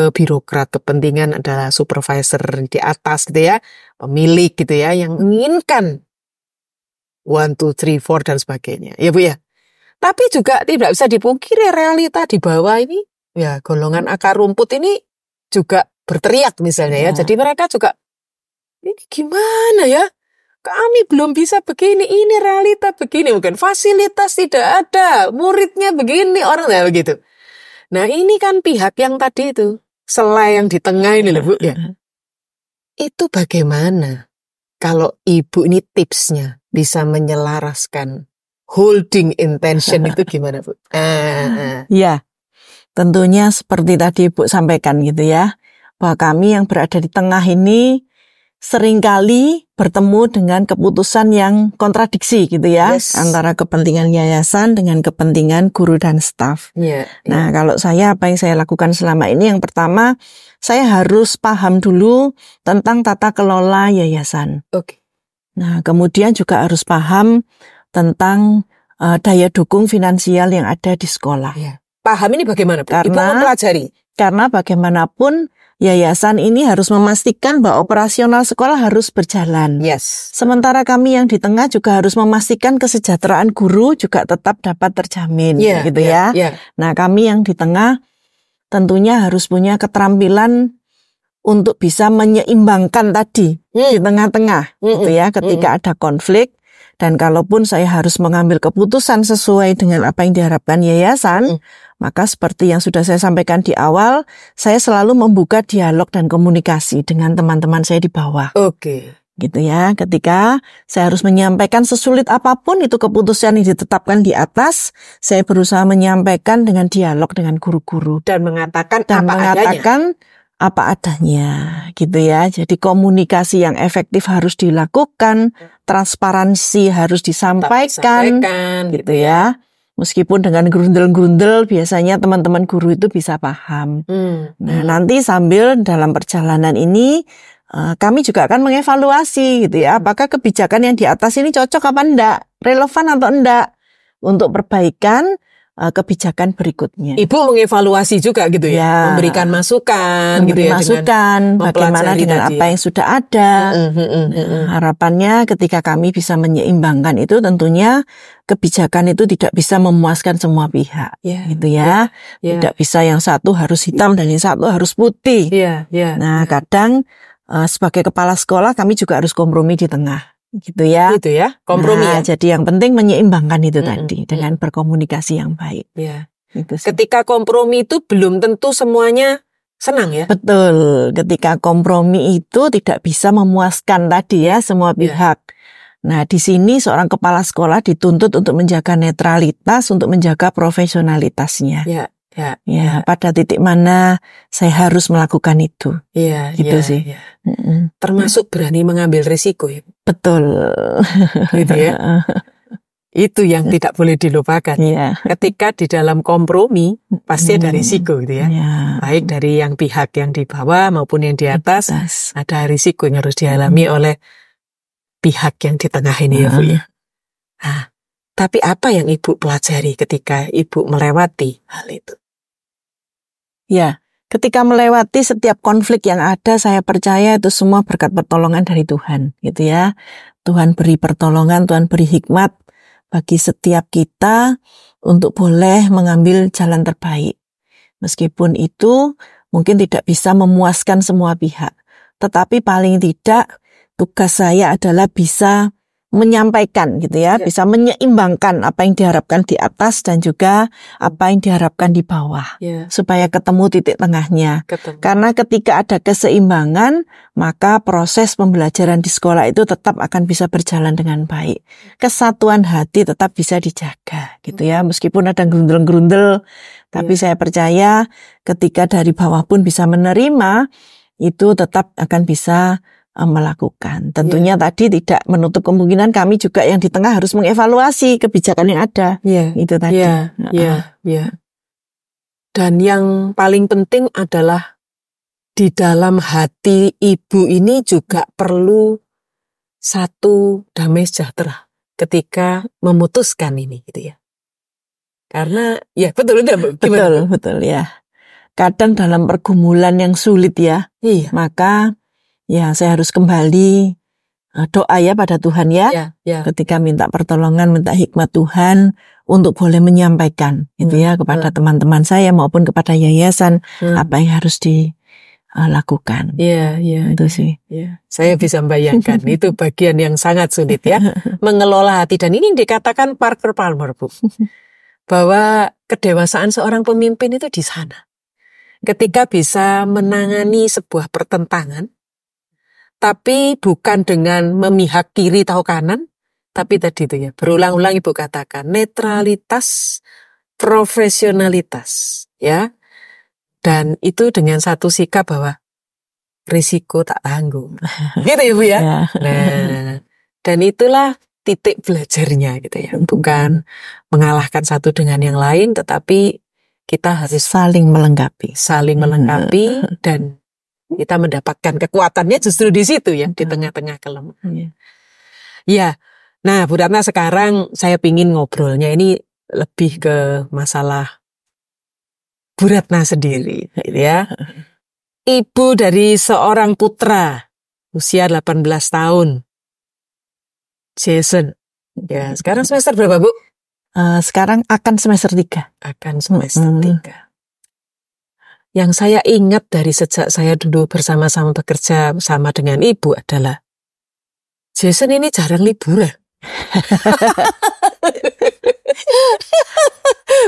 birokrat, kepentingan adalah supervisor di atas gitu ya, pemilik gitu ya, yang menginginkan 1, 2, 3, 4 dan sebagainya. Ya Bu ya. Tapi juga tidak bisa dipungkiri realita di bawah ini. Ya, golongan akar rumput ini juga berteriak misalnya ya. Jadi mereka juga, ini gimana ya? Kami belum bisa begini, ini realita begini. Mungkin fasilitas tidak ada, muridnya begini, orang ya begitu. Nah ini kan pihak yang tadi itu, selai yang di tengah ini loh Bu ya. Itu bagaimana? Kalau Ibu ini tipsnya bisa menyelaraskan holding intention itu gimana Bu? Ya, tentunya seperti tadi Ibu sampaikan gitu ya, bahwa kami yang berada di tengah ini seringkali bertemu dengan keputusan yang kontradiksi gitu ya, antara kepentingan yayasan dengan kepentingan guru dan staf. Nah, kalau saya, apa yang saya lakukan selama ini, yang pertama, saya harus paham dulu tentang tata kelola yayasan. Nah, kemudian juga harus paham tentang daya dukung finansial yang ada di sekolah. Paham ini bagaimana? Ibu mempelajari. Karena bagaimanapun yayasan ini harus memastikan bahwa operasional sekolah harus berjalan. Sementara kami yang di tengah juga harus memastikan kesejahteraan guru juga tetap dapat terjamin, gitu ya. Nah, kami yang di tengah tentunya harus punya keterampilan untuk bisa menyeimbangkan tadi di tengah-tengah gitu ya, ketika ada konflik. Dan kalaupun saya harus mengambil keputusan sesuai dengan apa yang diharapkan yayasan, maka seperti yang sudah saya sampaikan di awal, saya selalu membuka dialog dan komunikasi dengan teman-teman saya di bawah. Oke. Gitu ya, ketika saya harus menyampaikan sesulit apapun itu keputusan yang ditetapkan di atas, saya berusaha menyampaikan dengan dialog dengan guru-guru. Dan mengatakan Dan apa mengatakan apa adanya, gitu ya. Jadi komunikasi yang efektif harus dilakukan, transparansi harus disampaikan, gitu ya. Meskipun dengan grundel-grundel, biasanya teman-teman guru itu bisa paham. Nah, nanti sambil dalam perjalanan ini, kami juga akan mengevaluasi, gitu ya. Apakah kebijakan yang di atas ini cocok apa enggak, relevan atau enggak untuk perbaikan kebijakan berikutnya. Ibu mengevaluasi juga gitu ya, memberikan masukan, memberi gitu ya, masukan, bagaimana dengan apa yang sudah ada. Harapannya ketika kami bisa menyeimbangkan itu, tentunya kebijakan itu tidak bisa memuaskan semua pihak, gitu ya. Tidak bisa yang satu harus hitam dan yang satu harus putih. Nah, kadang sebagai kepala sekolah kami juga harus kompromi di tengah. Gitu ya, kompromi ya. Jadi yang penting menyeimbangkan itu tadi dengan berkomunikasi yang baik. Gitu sih. Ketika kompromi itu belum tentu semuanya senang ya. Betul, ketika kompromi itu tidak bisa memuaskan tadi ya semua pihak. Nah, di sini seorang kepala sekolah dituntut untuk menjaga netralitas, untuk menjaga profesionalitasnya. Pada titik mana saya harus melakukan itu. Gitu sih. Termasuk berani mengambil risiko ya. Betul. Gitu ya. Itu yang tidak boleh dilupakan. Ketika di dalam kompromi pasti ada risiko gitu ya. Baik dari yang pihak yang di bawah maupun yang di atas, ada risiko yang harus dialami oleh pihak yang di tengah ini ya Bu ya. Nah, tapi apa yang Ibu pelajari ketika Ibu melewati hal itu? Ya, ketika melewati setiap konflik yang ada, saya percaya itu semua berkat pertolongan dari Tuhan, gitu ya. Tuhan beri pertolongan, Tuhan beri hikmat bagi setiap kita untuk boleh mengambil jalan terbaik. Meskipun itu mungkin tidak bisa memuaskan semua pihak, tetapi paling tidak tugas saya adalah bisa menyampaikan gitu ya, bisa menyeimbangkan apa yang diharapkan di atas dan juga apa yang diharapkan di bawah, supaya ketemu titik tengahnya. Karena ketika ada keseimbangan, maka proses pembelajaran di sekolah itu tetap akan bisa berjalan dengan baik. Kesatuan hati tetap bisa dijaga gitu ya, meskipun ada gerundel-gerundel, tapi saya percaya ketika dari bawah pun bisa menerima, itu tetap akan bisa melakukan. Tentunya tadi tidak menutup kemungkinan kami juga yang di tengah harus mengevaluasi kebijakan yang ada. Itu tadi. Dan yang paling penting adalah di dalam hati ibu ini juga perlu satu damai sejahtera ketika memutuskan ini gitu ya. Karena betul ya. Kadang dalam pergumulan yang sulit ya. Maka saya harus kembali doa ya pada Tuhan ya. Ketika minta pertolongan, minta hikmat Tuhan untuk boleh menyampaikan itu ya kepada teman-teman saya maupun kepada yayasan apa yang harus dilakukan. Itu sih. Saya bisa membayangkan itu bagian yang sangat sulit ya, mengelola hati, dan ini dikatakan Parker Palmer Bu, bahwa kedewasaan seorang pemimpin itu di sana. Ketika bisa menangani sebuah pertentangan, tapi bukan dengan memihak kiri atau kanan, tapi tadi itu ya, berulang-ulang Ibu katakan, netralitas, profesionalitas, ya. Dan itu dengan satu sikap bahwa risiko tak tanggung. Gitu ya Bu ya. Nah, dan itulah titik belajarnya gitu ya. Bukan mengalahkan satu dengan yang lain, tetapi kita harus saling melengkapi dan kita mendapatkan kekuatannya justru di situ ya, di tengah-tengah kelemahan. Nah Bu Ratna, sekarang saya pingin ngobrolnya ini lebih ke masalah Bu Ratna sendiri, gitu ya. Ibu dari seorang putra usia 18 tahun, Jason. Ya, sekarang semester berapa Bu? Sekarang akan semester 3. Akan semester 3. Yang saya ingat dari sejak saya dulu bersama-sama bekerja bersama dengan ibu adalah Jason ini jarang liburan.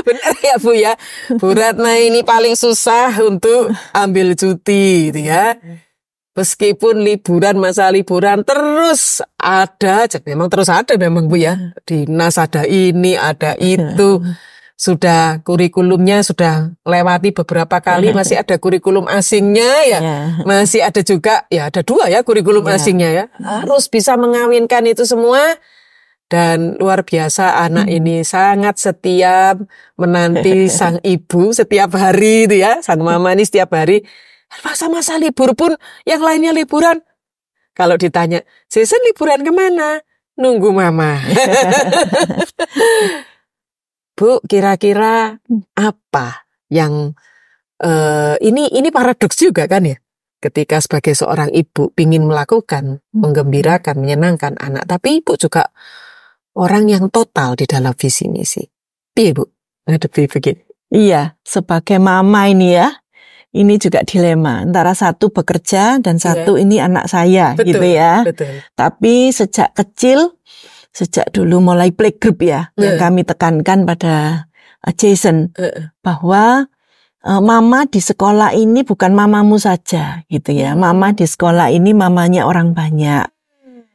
Benar ya Bu ya. Bu Ratna ini paling susah untuk ambil cuti gitu ya. Meskipun liburan, masa liburan terus ada, memang terus ada memang Bu ya. Dinas ada ini, ada itu. Sudah kurikulumnya sudah lewati beberapa kali, masih ada kurikulum asingnya ya. Masih ada juga, ya ada 2 ya kurikulum asingnya ya. Harus bisa mengawinkan itu semua. Dan luar biasa anak ini sangat setia menanti sang ibu setiap hari itu ya. Sang mama ini setiap hari. Masa-masa libur pun yang lainnya liburan. Kalau ditanya, Jason liburan kemana? Nunggu mama. Bu, kira-kira apa yang ini paradoks juga kan ya? Ketika sebagai seorang ibu ingin melakukan, menggembirakan, menyenangkan anak, tapi ibu juga orang yang total di dalam visi misi. Iya Bu, ngadepi begini. Iya, sebagai mama ini ya, ini juga dilema antara satu bekerja dan satu ini anak saya, Betul, gitu ya. betul. Tapi sejak kecil, sejak dulu mulai playgroup ya, yang kami tekankan pada Jason bahwa mama di sekolah ini bukan mamamu saja, gitu ya. Mama di sekolah ini mamanya orang banyak.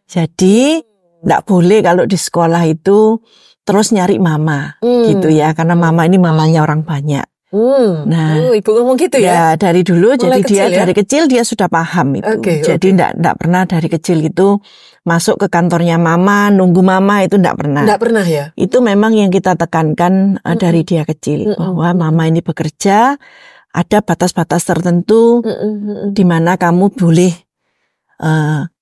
Jadi nggak boleh kalau di sekolah itu terus nyari mama, gitu ya. Karena mama ini mamanya orang banyak. Nah, ibu ngomong gitu ya? Ya dari dulu, Mulai jadi kecil dia ya? dari kecil dia sudah paham itu. Jadi nggak pernah dari kecil itu masuk ke kantornya mama, nunggu mama, itu nggak pernah. Nggak pernah ya? Itu memang yang kita tekankan dari dia kecil, bahwa mama ini bekerja, ada batas-batas tertentu di mana kamu boleh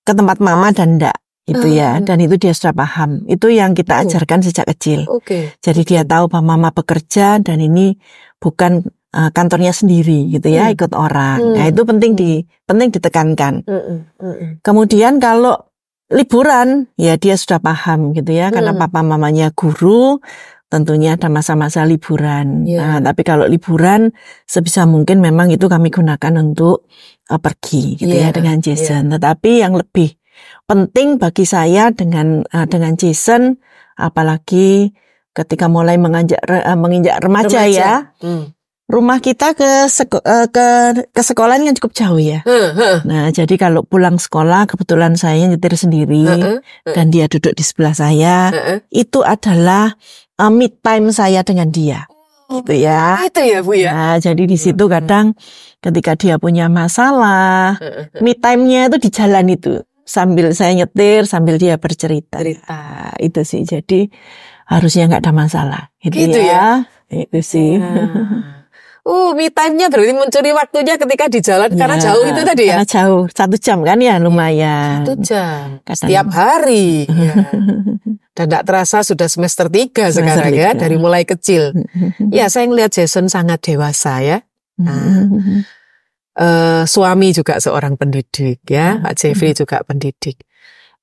ke tempat mama dan enggak. Itu ya, dan itu dia sudah paham. Itu yang kita ajarkan sejak kecil. Jadi dia tahu bahwa mama bekerja dan ini bukan kantornya sendiri gitu ya, ikut orang. Nah, itu penting ditekankan. Kemudian kalau liburan, ya dia sudah paham gitu ya, karena papa mamanya guru, tentunya ada masa-masa liburan. Nah, tapi kalau liburan sebisa mungkin memang itu kami gunakan untuk pergi gitu ya dengan Jason. Tetapi yang lebih penting bagi saya dengan Jason, apalagi ketika mulai menginjak remaja ya, rumah kita ke sekolahan yang cukup jauh ya. Nah, jadi kalau pulang sekolah, kebetulan saya nyetir sendiri dan dia duduk di sebelah saya, itu adalah me time saya dengan dia. Gitu ya. Itu ya Bu ya. Nah, jadi di situ kadang ketika dia punya masalah, me time-nya itu di jalan itu. Sambil saya nyetir, sambil dia bercerita. Itu sih, jadi harusnya nggak ada masalah. Gitu ya. Itu sih. Me time-nya berarti mencuri waktunya ketika di jalan, karena jauh itu tadi ya? Karena jauh, 1 jam kan ya, lumayan. 1 jam, setiap hari. Dan tidak terasa sudah semester 3 sekarang ya, dari mulai kecil. Ya, saya ngelihat Jason sangat dewasa ya. Suami juga seorang pendidik ya, Pak Jeffrey juga pendidik.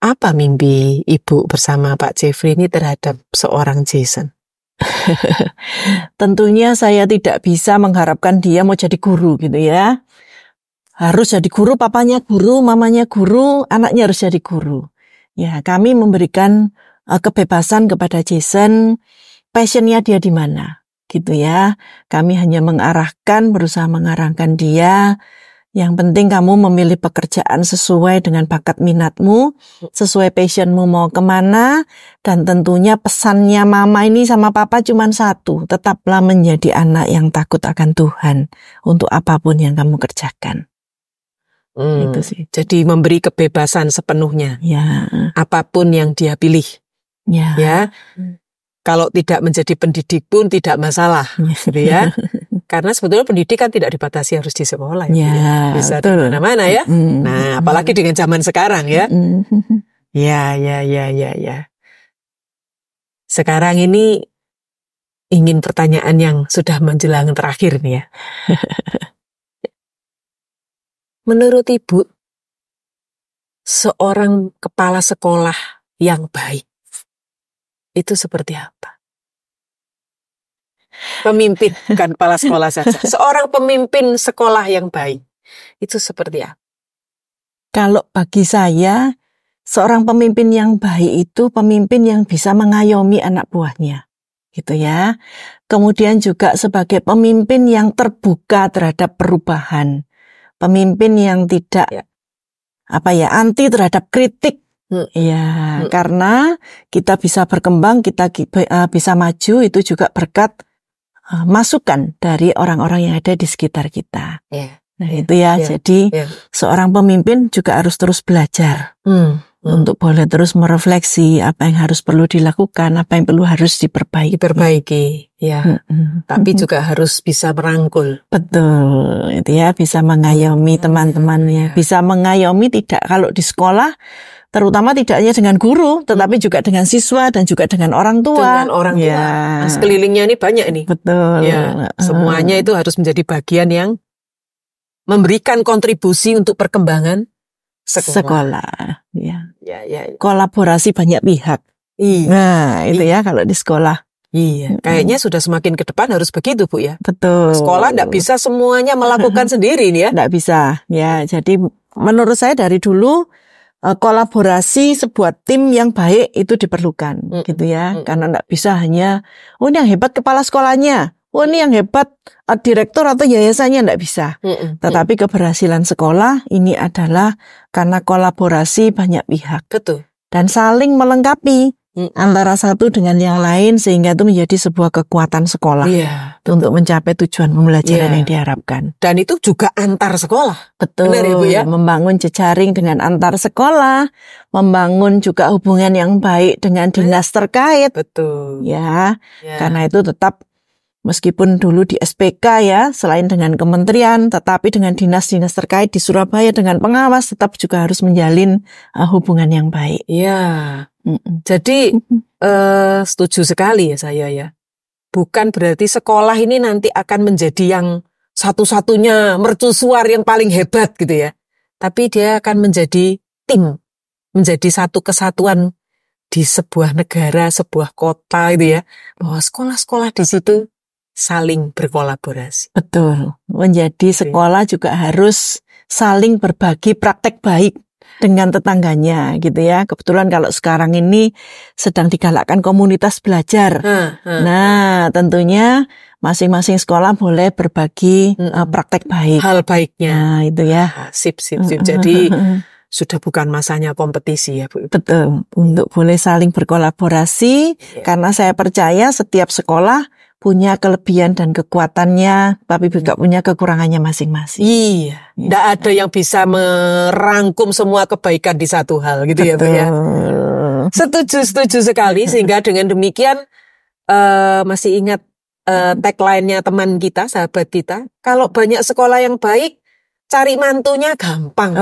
Apa mimpi Ibu bersama Pak Jeffrey ini terhadap seorang Jason? Tentunya saya tidak bisa mengharapkan dia mau jadi guru gitu ya. Harus jadi guru, papanya guru, mamanya guru, anaknya harus jadi guru. Ya, kami memberikan kebebasan kepada Jason, passionnya dia di mana. Gitu ya, kami hanya berusaha mengarahkan dia. Yang penting kamu memilih pekerjaan sesuai dengan bakat minatmu, sesuai passionmu mau kemana, dan tentunya pesannya mama ini sama papa cuma satu, tetaplah menjadi anak yang takut akan Tuhan untuk apapun yang kamu kerjakan. Itu sih. Jadi memberi kebebasan sepenuhnya, ya, apapun yang dia pilih, ya. Kalau tidak menjadi pendidik pun tidak masalah, gitu ya. Karena sebetulnya pendidikan tidak dibatasi harus di sekolah ya. Bisa di mana-mana ya. Nah, apalagi dengan zaman sekarang ya. Ya. Sekarang ini ingin pertanyaan yang sudah menjelang terakhir nih ya. Menurut Ibu, seorang kepala sekolah yang baik itu seperti apa? Pemimpin, bukan kepala sekolah saja. Seorang pemimpin sekolah yang baik, itu seperti apa? Kalau bagi saya, seorang pemimpin yang baik itu pemimpin yang bisa mengayomi anak buahnya. Gitu ya. Kemudian juga sebagai pemimpin yang terbuka terhadap perubahan. Pemimpin yang tidak anti terhadap kritik. Karena kita bisa berkembang, kita bisa maju itu juga berkat masukan dari orang-orang yang ada di sekitar kita. Nah itu jadi seorang pemimpin juga harus terus belajar untuk boleh terus merefleksi apa yang perlu dilakukan, apa yang harus diperbaiki. Tapi juga harus bisa merangkul. Betul, itu ya, bisa mengayomi teman-temannya, bisa mengayomi tidak kalau di sekolah, terutama tidak hanya dengan guru, tetapi juga dengan siswa dan juga dengan orang tua. Dengan orang tua. Nah, sekelilingnya ini banyak nih. Betul. Semuanya itu harus menjadi bagian yang memberikan kontribusi untuk perkembangan sekolah. Kolaborasi banyak pihak. Nah, itu ya kalau di sekolah. Kayaknya sudah semakin ke depan harus begitu, Bu ya. Betul. Sekolah enggak bisa semuanya melakukan sendiri nih ya. Enggak bisa. Ya, jadi menurut saya dari dulu kolaborasi sebuah tim yang baik itu diperlukan, gitu ya. Karena enggak bisa hanya, ini yang hebat kepala sekolahnya, ini yang hebat direktur atau yayasannya, enggak bisa. Tetapi keberhasilan sekolah ini adalah karena kolaborasi banyak pihak. Betul. Dan saling melengkapi antara satu dengan yang lain sehingga itu menjadi sebuah kekuatan sekolah untuk mencapai tujuan pembelajaran yang diharapkan. Dan itu juga antar sekolah. Betul. Benar, Ibu ya? Membangun jejaring dengan antar sekolah, membangun juga hubungan yang baik dengan dinas terkait. Betul. Karena itu tetap meskipun dulu di SPK selain dengan kementerian, tetapi dengan dinas-dinas terkait di Surabaya dengan pengawas tetap juga harus menjalin hubungan yang baik. Jadi setuju sekali ya saya ya. Bukan berarti sekolah ini nanti akan menjadi yang satu-satunya mercusuar yang paling hebat gitu ya. Tapi dia akan menjadi tim, menjadi satu kesatuan di sebuah negara, sebuah kota gitu ya. Bahwa sekolah-sekolah di situ saling berkolaborasi. Betul. Menjadi sekolah juga harus saling berbagi praktek baik dengan tetangganya gitu ya. Kebetulan kalau sekarang ini sedang digalakkan komunitas belajar. Nah, tentunya masing-masing sekolah boleh berbagi praktek baik. Hal baiknya. Nah, itu ya. Sip. Jadi sudah bukan masanya kompetisi ya, Bu. Betul. Untuk boleh saling berkolaborasi karena saya percaya setiap sekolah punya kelebihan dan kekuatannya, tapi juga punya kekurangannya masing-masing. Nggak ada yang bisa merangkum semua kebaikan di satu hal gitu. Betul. Ya, Bu ya. Setuju sekali. Sehingga dengan demikian masih ingat tagline-nya teman kita, sahabat kita, kalau banyak sekolah yang baik, cari mantunya gampang.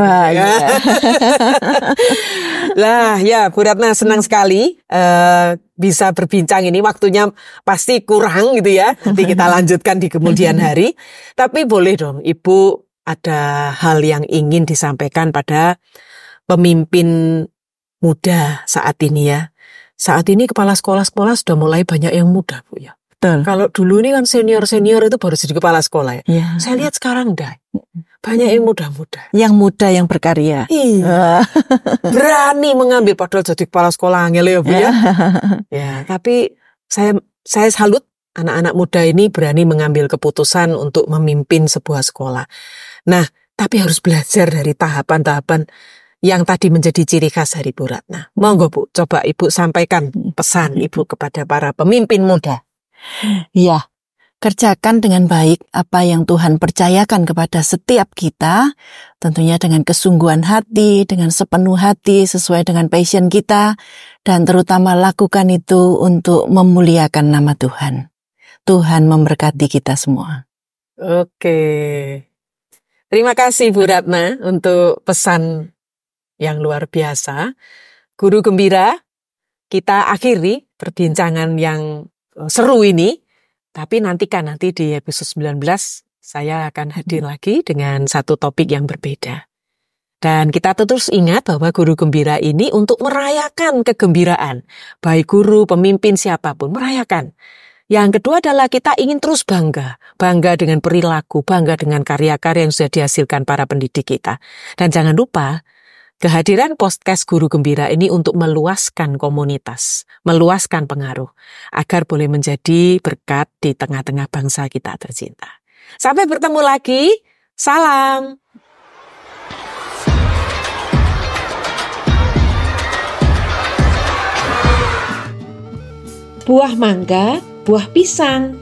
Lah ya, Bu Ratna senang sekali bisa berbincang ini. Waktunya pasti kurang gitu ya. Nanti kita lanjutkan di kemudian hari. Tapi boleh dong Ibu ada hal yang ingin disampaikan pada pemimpin muda saat ini ya. Saat ini kepala sekolah-sekolah sudah mulai banyak yang muda, Bu ya. Betul. Kalau dulu ini kan senior-senior itu baru jadi kepala sekolah ya. Saya lihat sekarang banyak yang muda-muda. Yang muda yang berkarya. Berani mengambil padahal jadi kepala sekolah angel ya, Bu ya. Tapi saya salut anak-anak muda ini berani mengambil keputusan untuk memimpin sebuah sekolah. Nah, tapi harus belajar dari tahapan-tahapan yang tadi menjadi ciri khas dari Bu Ratna. Monggo Bu, coba Ibu sampaikan pesan Ibu kepada para pemimpin muda. Ya, kerjakan dengan baik apa yang Tuhan percayakan kepada setiap kita, tentunya dengan kesungguhan hati, dengan sepenuh hati, sesuai dengan passion kita, dan terutama lakukan itu untuk memuliakan nama Tuhan. Tuhan memberkati kita semua. Oke. Terima kasih Bu Ratna untuk pesan yang luar biasa. Guru Gembira, kita akhiri perbincangan yang seru ini, tapi nanti di episode 19 saya akan hadir lagi dengan satu topik yang berbeda. Dan kita terus ingat bahwa Guru Gembira ini untuk merayakan kegembiraan, baik guru, pemimpin, siapapun, merayakan. Yang kedua adalah kita ingin terus bangga dengan perilaku, bangga dengan karya-karya yang sudah dihasilkan para pendidik kita. Dan jangan lupa, kehadiran podcast Guru Gembira ini untuk meluaskan komunitas, meluaskan pengaruh, agar boleh menjadi berkat di tengah-tengah bangsa kita tercinta. Sampai bertemu lagi, salam! Buah mangga, buah pisang,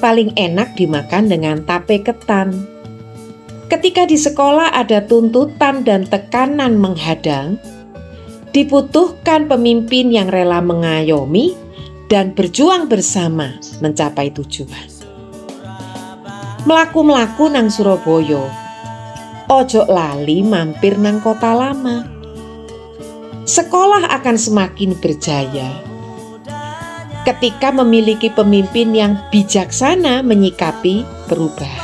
paling enak dimakan dengan tape ketan. Ketika di sekolah ada tuntutan dan tekanan menghadang, dibutuhkan pemimpin yang rela mengayomi dan berjuang bersama mencapai tujuan. Mlaku-mlaku nang Surabaya, ojo lali mampir nang kota lama. Sekolah akan semakin berjaya ketika memiliki pemimpin yang bijaksana menyikapi perubahan.